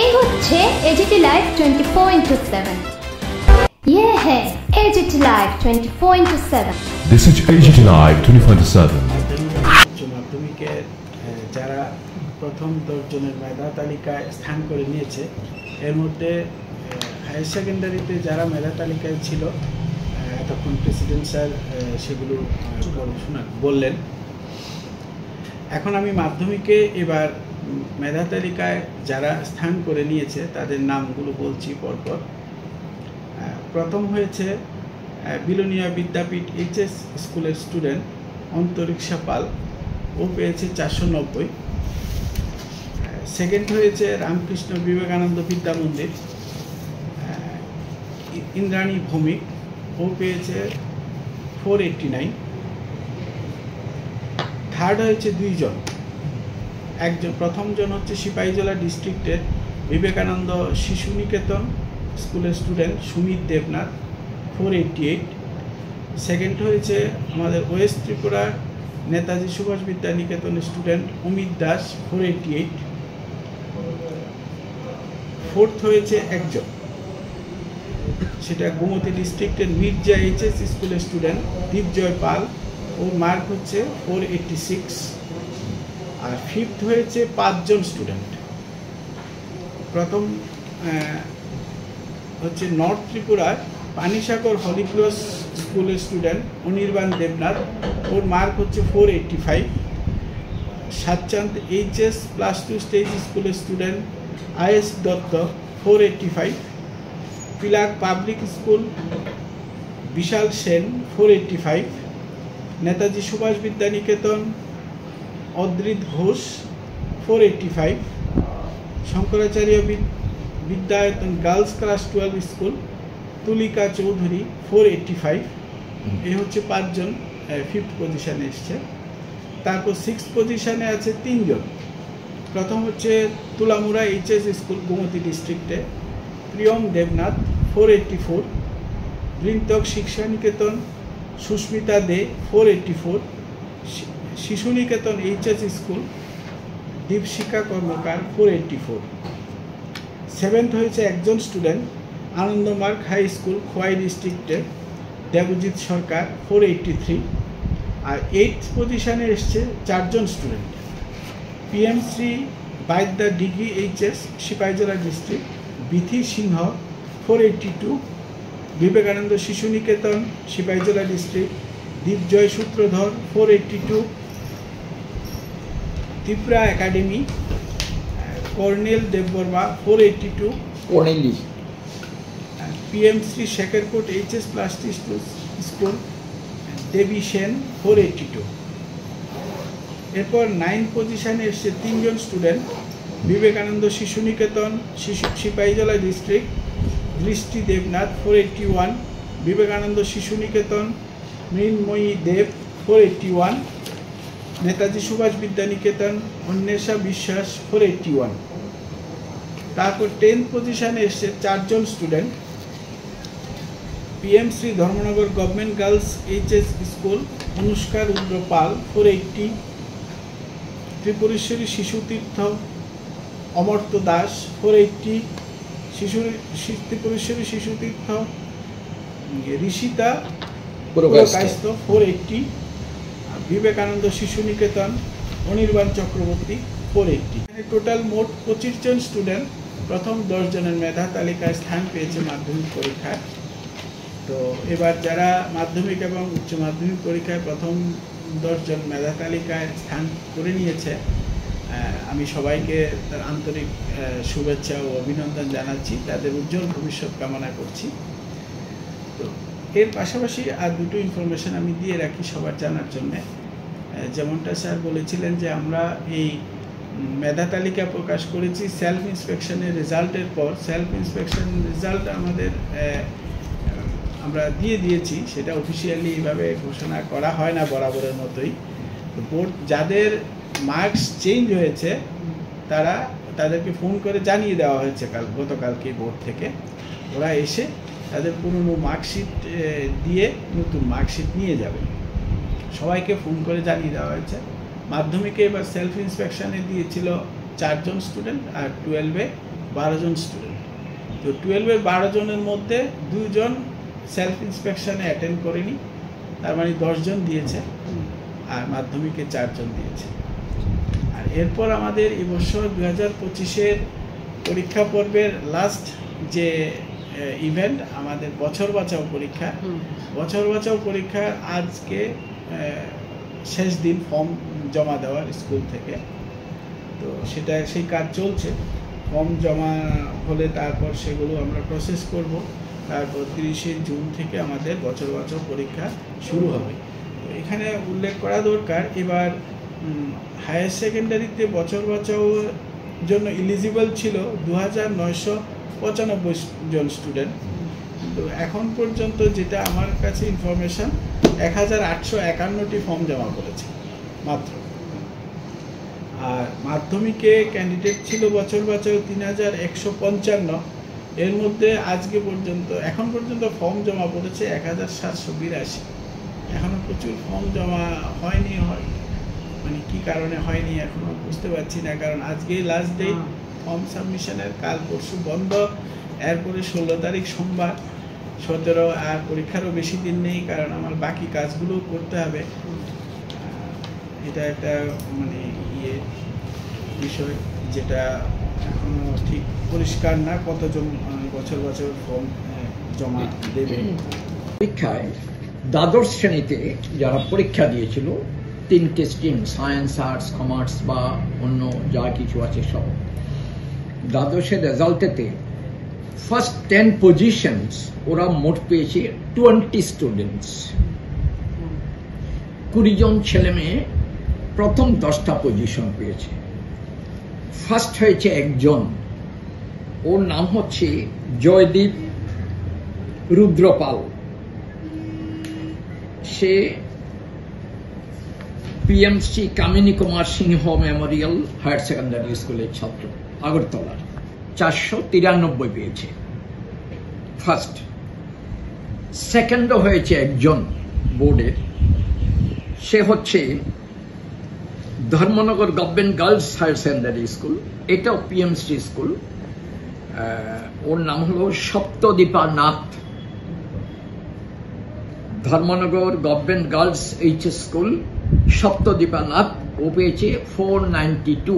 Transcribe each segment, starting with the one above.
এই হচ্ছে AGT live 24/7। ये है AGT live 24/7। This is AGT Live 24/7। উচ্চ মাধ্যমিকে যারা প্রথম 10 জনের মেধা তালিকায় স্থান করে নিয়েছে, এর মধ্যে হায়ার সেকেন্ডারিতে যারা মেধা তালিকায় ছিল তখন প্রেসিডেন্ট স্যার সেগুলো বললেন। এখন আমি মাধ্যমিকে এবার মেধা তালিকায় যারা স্থান করে নিয়েছে তাদের নামগুলো বলছি পরপর। প্রথম হয়েছে বিলোনিয়া বিদ্যাপীঠ এইচএস স্কুলের স্টুডেন্ট অন্তরিক্ষা পাল, ও পেয়েছে 490। সেকেন্ড হয়েছে রামকৃষ্ণ বিবেকানন্দ বিদ্যা মন্দির ইন্দ্রাণী ভৌমিক, ও পেয়েছে 489। থার্ড হয়েছে দুইজন, একজন প্রথমজন হচ্ছে সিপাহীজলা ডিস্ট্রিক্টের বিবেকানন্দ শিশু নিকেতন স্কুলের স্টুডেন্ট সুমিত দেবনাথ, 488। সেকেন্ড হয়েছে আমাদের ওয়েস্ট ত্রিপুরার নেতাজি সুভাষ বিদ্যা নিকেতনের স্টুডেন্ট অমিত দাস, 488। ফোর্থ হয়েছে একজন, সেটা গোমতী ডিস্ট্রিক্টের মির্জা এইচএস স্কুলের স্টুডেন্ট দীপজয় পাল, ওর মার্ক হচ্ছে 486। আর ফিফথ হয়েছে 5 জন স্টুডেন্ট। প্রথম হচ্ছে নর্থ ত্রিপুরার পানিসাগর হলিক্রস স্কুলের স্টুডেন্ট অনির্বাণ দেবনাথ, ওর মার্ক হচ্ছে 485। সাতচাঁদ এইচএস +2 স্টেজ স্কুলের student IS Dutta, 485। Pilak public school Bishal Sen, 485। Netaji Subhash Vidya Niketan Adrit Ghosh, 485। Shankaracharya Vidyayatan girls class 12 school Tulika Chowdhury, 485। এই হচ্ছে 5 জন ফিফথ পজিশনে এসছে। তারপর সিক্সথ পজিশনে আছে 3 জন। প্রথম হচ্ছে তুলামুড়া এইচএস স্কুল গোমতী ডিস্ট্রিক্টে প্রিয়ম দেবনাথ, 484। বৃন্তক শিক্ষা নিকেতন Susmita Dey, 484। Shishu Niketan HS school Dipshikha Karmakar, 484। Seventh হয়েছে একজন student Anandamarg high school Khowai ডিস্ট্রিক্টে দেবজিৎ সরকার, 483। আর এইথ পজিশনে এসছে 4 জন student. PMC Baidya degree HS Sipahijala district Bithi Singha, 482। Vivekananda Shishu Niketan Sipahijala district Dipjoy Sutradhar, 482। Tripura academy Karnel Debbarma, 482। কর্নেলি PMC Shekharkot HS +2 school Debi Sen, 482। এরপর 9 পজিশনে এসছে 3 জন স্টুডেন্ট বিবেকানন্দ শিশু নিকেতন সিপাহীজলা ডিস্ট্রিক্ট দৃষ্টি দেবনাথ, 481। বিবেকানন্দ শিশু নিকেতন মৃন্ময়ী দেব, 481। নেতাজি সুভাষ বিদ্যা নিকেতন অন্বেষা বিশ্বাস, 481। তারপর 10th পজিশনে এসছে 4 জন student PMC Dharmanagar government girls HS school Anushka Rudra Pal, 480। Tripureshwari Shishu Tirtha Amartya Das, 480। Tripureshwari Shishu তীর্থ ঋষিতা পুরকায়স্থ, 480। বিবেকানন্দ শিশু নিকেতন অনির্বাণ চক্রবর্তী, 480। টোটাল মোট 25 জন স্টুডেন্ট প্রথম 10 জনের মেধা তালিকায় স্থান পেয়েছে মাধ্যমিক পরীক্ষায়। তো এবার যারা মাধ্যমিক এবং উচ্চ মাধ্যমিক পরীক্ষায় প্রথম 10 জন মেধা তালিকায় স্থান করে নিয়েছে, আমি সবাইকে তার আন্তরিক শুভেচ্ছা ও অভিনন্দন জানাচ্ছি, তাদের উজ্জ্বল ভবিষ্যৎ কামনা করছি। তো এর পাশাপাশি আর দুটো ইনফরমেশন আমি দিয়ে রাখি সবার জানার জন্যে। যেমনটা স্যার বলেছিলেন যে আমরা এই মেধা তালিকা প্রকাশ করেছি সেলফ ইন্সপেকশনের রেজাল্টের পর। সেলফ ইন্সপেকশন রেজাল্ট আমরা দিয়েছি, সেটা অফিসিয়ালি এইভাবে ঘোষণা করা হয় না বরাবরের মতোই। বোর্ড যাদের মার্কস চেঞ্জ হয়েছে তাদেরকে ফোন করে জানিয়ে দেওয়া হয়েছে গতকালকে বোর্ড থেকে। ওরা এসে তাদের পুরনো মার্কশিট দিয়ে নতুন মার্কশিট নিয়ে যাবে। সবাইকে ফোন করে জানিয়ে দেওয়া হয়েছে। মাধ্যমিকে এবার সেলফ ইন্সপেকশনে দিয়েছিল 4 জন স্টুডেন্ট, আর 12-এ 12 জন স্টুডেন্ট। তো 12-এর 12 জনের মধ্যে 2 জন সেলফ ইন্সপেকশনে অ্যাটেন্ড করেনি, তার মানে 10 জন দিয়েছে, আর মাধ্যমিকে 4 জন দিয়েছে। আর এরপর আমাদের এবছর 2025-এর পরীক্ষা পর্বের লাস্ট যে ইভেন্ট আমাদের বছর বাঁচাও পরীক্ষা। বছর বাঁচাও পরীক্ষার আজকে শেষ দিন ফর্ম জমা দেওয়ার স্কুল থেকে। তো সেই কাজ চলছে। ফর্ম জমা হলে তারপর সেগুলো আমরা প্রসেস করব, তারপর 30শে জুন থেকে আমাদের বছর বাঁচাও পরীক্ষা শুরু হবে। তো এখানে উল্লেখ করা দরকার, এবার হায়ার সেকেন্ডারিতে বছর বাঁচাও জন্য এলিজিবল ছিল 2995 জন স্টুডেন্ট, কিন্তু এখন পর্যন্ত যেটা আমার কাছে ইনফরমেশন 1851টি ফর্ম জমা করেছে মাত্র। আর মাধ্যমিকে ক্যান্ডিডেট ছিল বছর বাঁচাও 3155, এর মধ্যে আজকে পর্যন্ত এখন পর্যন্ত ফর্ম জমা পড়েছে 1782। এখনো প্রচুর ফর্ম জমা হয়নি, মানে কি কারণে হয়নি এখনো বুঝতে পারছি না, কারণ আজকেই লাস্ট ডেট ফর্ম সাবমিশনের, কাল পরশু বন্ধ, এরপরে 16 তারিখ সোমবার, 17 আর পরীক্ষারও বেশি দিন নেই, কারণ আমার বাকি কাজগুলো করতে হবে। এটা একটা মানে বিষয় যেটা এখনো ঠিক পরিষ্কার না কতজন বছর বছর ফর্ম জমা দেবে। পরীক্ষায় দ্বাদশ শ্রেণীতে যারা পরীক্ষা দিয়েছিল 3টে স্ট্রিম, সায়েন্স, আর্টস, কমার্স বা অন্য যা কিছু আছে সব, দ্বাদশের রেজাল্টেতে ফার্স্ট 10 পজিশনস ওরা মোট পেয়েছে 20 স্টুডেন্টস। 20 জন ছেলে মেয়ে প্রথম 10টা পজিশন পেয়েছে। ফার্স্ট হয়েছে একজন, ওর নাম হচ্ছে জয়দীপ রুদ্রপাল। সে পিএমসি কামিনী কুমার সিংহ মেমোরিয়াল হায়ার সেকেন্ডারি স্কুলের ছাত্র, আগরতলার। 493 পেয়েছে ফার্স্ট। সেকেন্ডও হয়েছে একজন বোর্ডের, সে হচ্ছে Dharmanagar government girls higher secondary school, এটাও পিএমসি স্কুল। ওর নাম হলো Saptadipa Nath. Dharmanagar government girls HS school, Saptadipa Nath, ও পেয়েছে 492।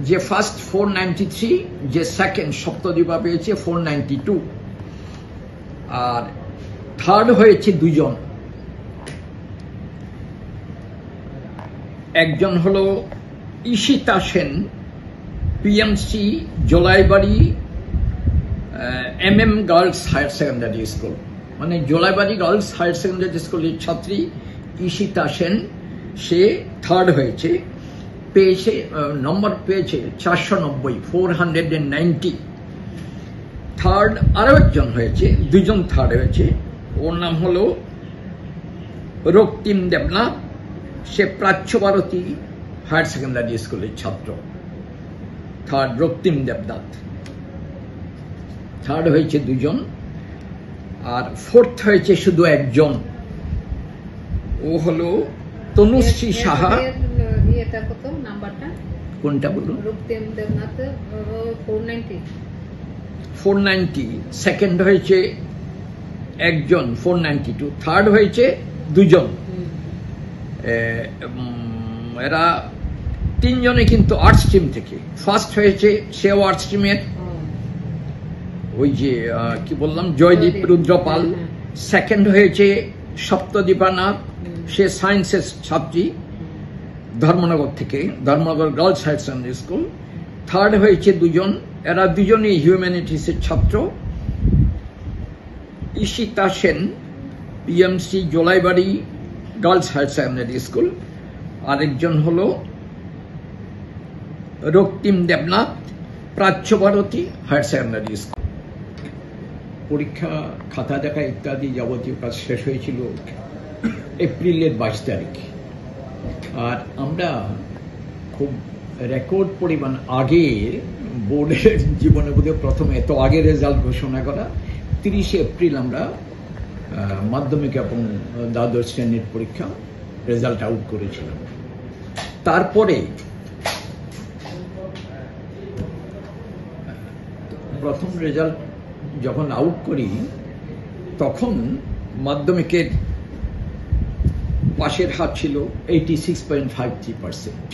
যে ফার্স্ট 493, যে সেকেন্ড সপ্তদীপা পেয়েছে 492। আর থার্ড হয়েছে 2 জন। একজন হলো Ishita Sen, PMC Jolaibari MM girls higher secondary school, মানে জোলাইবাড়ি গার্লস হায়ার সেকেন্ডারি স্কুলের ছাত্রী ঈশিতা সেন, সে থার্ড হয়েছে, পেয়েছে নম্বর পেয়েছে 490, 490। থার্ড আরো একজন হয়েছে, 2 জন থার্ড হয়েছে। ওর নাম হলো রক্তিম দেবনাথ, সে প্রাচ্য ভারতী হায়ার সেকেন্ডারি স্কুলের ছাত্র। থার্ড রক্তিম দেবনাথ, থার্ড হয়েছে 2 জন। আর ফোর্থ হয়েছে শুধু একজন, ও হলো তনুশ্রী সাহা। কোনটা বলুন? 490। সেকেন্ড হয়েছে একজন, 492। থার্ড হয়েছে 2 জন। এরা 3 জনে কিন্তু আর্ট স্ট্রিম থেকে। ফার্স্ট হয়েছে সেও আর্ট স্ট্রিমের, ওই যে কি বললাম জয়দীপ রুদ্রপাল। সেকেন্ড হয়েছে সপ্তদীপা নাথ, সে সায়েন্সের ছাত্রী ধর্মনগর থেকে, Dharmanagar girls higher secondary school. Third হয়েছে 2 জন, এরা 2 জনই হিউম্যানিটিসের ছাত্র। Ishita Sen, PMC Jolaibari girls higher secondary school. আরেকজন হলো রক্তিম দেবনাথ, প্রাচ্য ভারতী হায়ার সেকেন্ডারি স্কুল। পরীক্ষা, খাতা দেখা ইত্যাদি যাবতীয় কাজ শেষ হয়েছিল এপ্রিলের 22 তারিখ। আর আমরা খুব রেকর্ড পরিমাণ আগে, বোর্ডের জীবনে বোধহয় প্রথম এত আগে রেজাল্ট ঘোষণা করা। 30শে এপ্রিল আমরা মাধ্যমিক এবং দ্বাদশ শ্রেণীর পরীক্ষা রেজাল্ট আউট করেছিলাম। তারপরে প্রথম রেজাল্ট যখন আউট করি তখন মাধ্যমিকের পাশের হার ছিল 86.53%,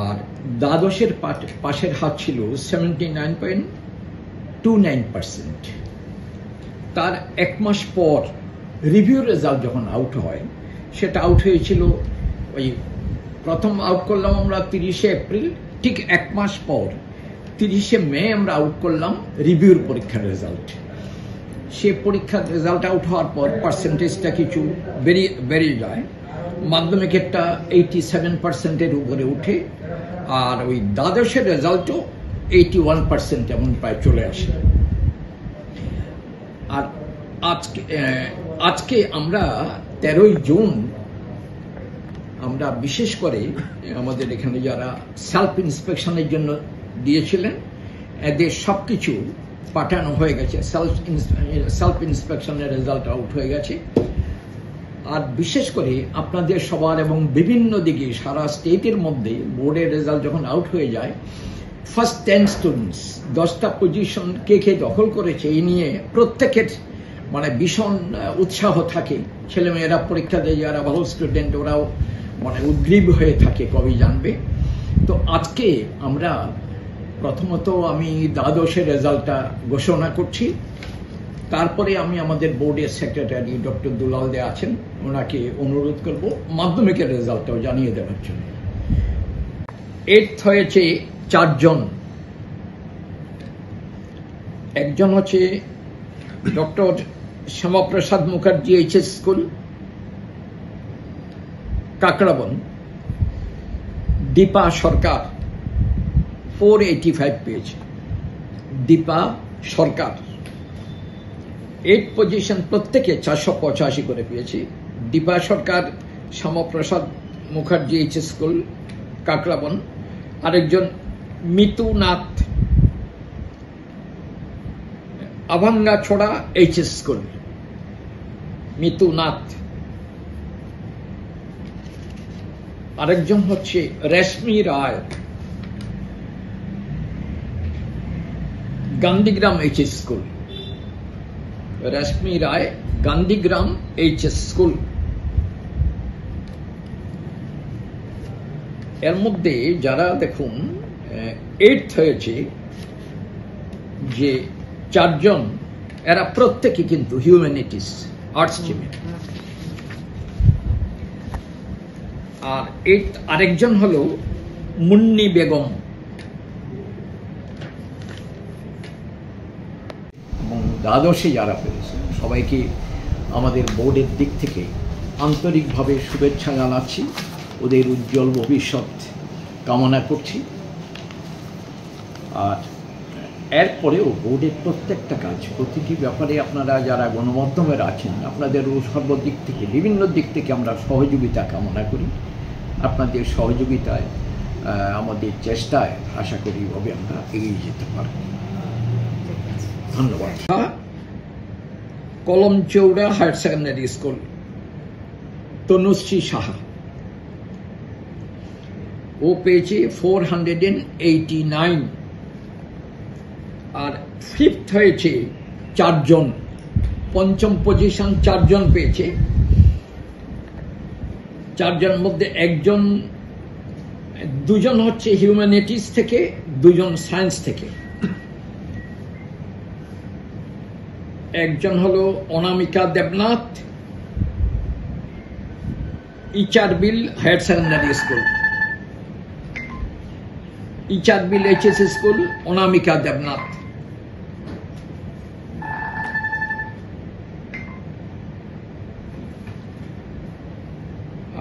আর দ্বাদশের পাশের হার ছিল 79.29%। তার এক মাস পর রিভিউ রেজাল্ট যখন আউট হয়, সেটা আউট হয়েছিল ওই প্রথম আউট করলাম আমরা 30শে এপ্রিল, ঠিক এক মাস পর 30শে মে আমরা আউট করলাম রিভিউর পরীক্ষার রেজাল্ট। সে পরীক্ষার রেজাল্ট আউট হওয়ার পর পার্সেন্টেজটা কিছু বেড়ে যায়, মাধ্যমিকেরটা 87%-এর উপরে উঠে, আর ওই দ্বাদশের রেজাল্টও 81% এমন প্রায় চলে আসে। আর আজকে আমরা 13ই জুন আমরা বিশেষ করে আমাদের এখানে যারা সেলফ ইন্সপেকশনের জন্য দিয়েছিলেন, এদের সবকিছু পাঠানো হয়ে গেছে, সেলফ ইন্সপেকশনের রেজাল্ট আউট হয়ে গেছে। আর বিশেষ করে আপনাদের সবার এবং বিভিন্ন দিকে সারা স্টেটের মধ্যে বোর্ডের রেজাল্ট যখন আউট হয়ে যায়, ফার্স্ট 10 স্টুডেন্টস 10টা পজিশন কে দখল করেছে এই নিয়ে প্রত্যেকের মানে ভীষণ উৎসাহ থাকে। ছেলেমেয়েরা পরীক্ষা দেয়, যারা ভালো স্টুডেন্ট ওরাও মানে উদ্গ্রীব হয়ে থাকে কবে জানবে। তো আজকে আমরা প্রথমত আমি দ্বাদশের রেজাল্টটা ঘোষণা করছি, তারপরে আমি আমাদের বোর্ডের সেক্রেটারি ডক্টর দুলাল দে আছেন, ওনাকে অনুরোধ করব মাধ্যমিকের রেজাল্টটাও জানিয়ে দেওয়ার জন্য। 8th হয়েছে 4 জন। একজন হচ্ছে doctor Shyamaprasad Mukherjee HS school, Kakraban, Dipa Sarkar 485 পেয়েছে। দীপা সরকার 8 পজিশন প্রত্যেকে 485 করে পেয়েছে। দীপা সরকার, শ্যামাপ্রসাদ মুখার্জি এইচএস স্কুল, কাকড়াবন। আরেকজন মিতু নাথ, আভাঙ্গা ছোড়া এইচএস স্কুল, মিতু নাথ। আরেকজন হচ্ছে রেশমি রায়, গান্ধীগ্রাম এইচএস স্কুল। রেশমি রায়, গান্ধীগ্রাম এইচএস স্কুল। এর মধ্যে যারা দেখুন 8th হয়েছে যে 4 জন, এরা প্রত্যেকে কিন্তু হিউম্যানিটিস, আর্টস স্ট্রিমে। আর আরেকজন হলো মুন্নি বেগম। এবং দ্বাদশে যারা পেয়েছে সবাইকে আমাদের বোর্ডের দিক থেকে আন্তরিকভাবে শুভেচ্ছা জানাচ্ছি, ওদের উজ্জ্বল ভবিষ্যৎ কামনা করছি। আর এরপরেও বোর্ডের প্রত্যেকটা কাজ, প্রতিটি ব্যাপারে আপনারা যারা গণমাধ্যমের আছেন, আপনাদের সর্বদিক থেকে বিভিন্ন দিক থেকে আমরা সহযোগিতা কামনা করি। আপনাদের সহযোগিতায় আমাদের চেষ্টায় আশা করি ভাবে আমরা এগিয়ে যেতে পারব। ধন্যবাদ। Kalamchaura higher secondary school, Tanushree Saha, ও পেয়েছে 489। আর 5th হয়েছে 4 জন, পঞ্চম পজিশন 4 জন পেয়েছে। 4 জনের মধ্যে 2 জন হচ্ছে হিউম্যানিটিস থেকে, 2 জন সায়েন্স থেকে। একজন হলো Anamika Debnath, Icharbil higher secondary school, Icharbil HS school, Anamika Debnath.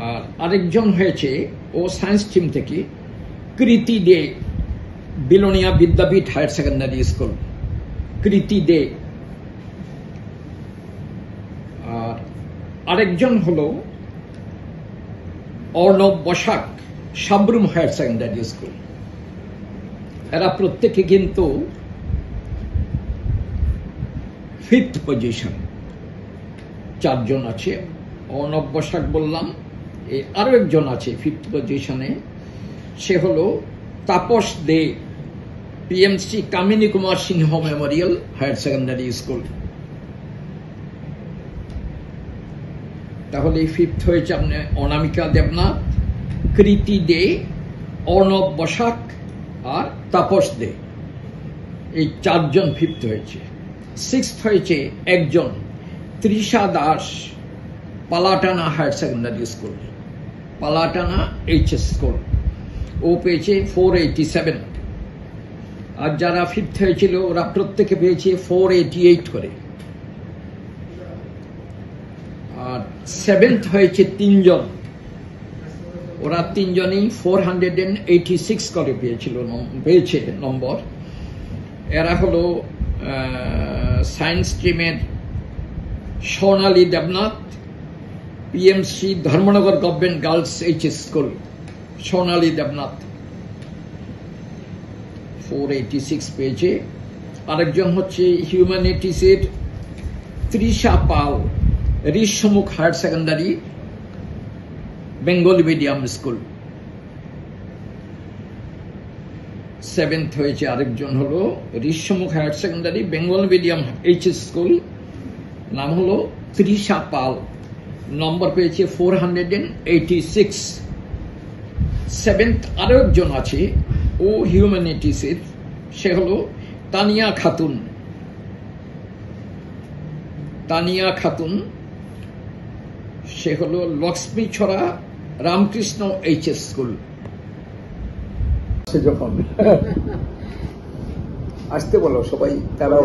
আর আরেকজন হয়েছে ও সায়েন্স টিম থেকে Kriti Dey, Belonia Vidyapeeth higher secondary school, Kriti Dey. আর আরেকজন হলো Arnab Basak, Sabroom higher secondary school. এরা প্রত্যেকে কিন্তু 5th পজিশন। 4 জন আছে, অর্ণব বসাক বললাম, আরো একজন আছে 5th পজিশনে, সে হলো তাপস দে, পিএমসি কামিনী কুমার সিংহ মেমোরিয়াল হায়ার সেকেন্ডারি স্কুল। তাহলে ফিফথ হয়েছে আপনার অনামিকা দেবনাথ, কৃতি দে, অর্ণব বসাক আর তাপস দে, এই চারজন ফিফথ হয়েছে। সিক্সথ হয়েছে একজন Trisha Das, Palatana higher secondary school, Palatana HS school, ও পেয়েছে 487। আর যারা ফিফথ হয়েছিল ওরা প্রত্যেকে পেয়েছে 488 করে। আর সেভেন্থ হয়েছে তিনজন, ওরা তিনজনই 486 করে পেয়েছে নম্বর। এরা হলো সায়েন্স স্ট্রিমের Sonali Debnath, PMC Dharmanagar government girls HS school, Sonali Debnath 486 পেয়েছে। আরেকজন হচ্ছে হিউম্যানিটিসের Trisha Pal, Rishyamukh higher secondary Bengali medium school, seventh হয়েছে। আরেকজন হলো Rishyamukh higher secondary Bengal medium HS school, নাম হলো তৃষা পাল, নম্বর পেয়েছে 486। সেভেন্থ আরো একজন আছে, ও হিউম্যানিটিসের, সে হলো তানিয়া খাতুন, তানিয়া খাতুন, সে হলো লক্ষ্মী ছড়া রামকৃষ্ণ এইচএস স্কুল। যখন আসতে বলো সবাই, তারা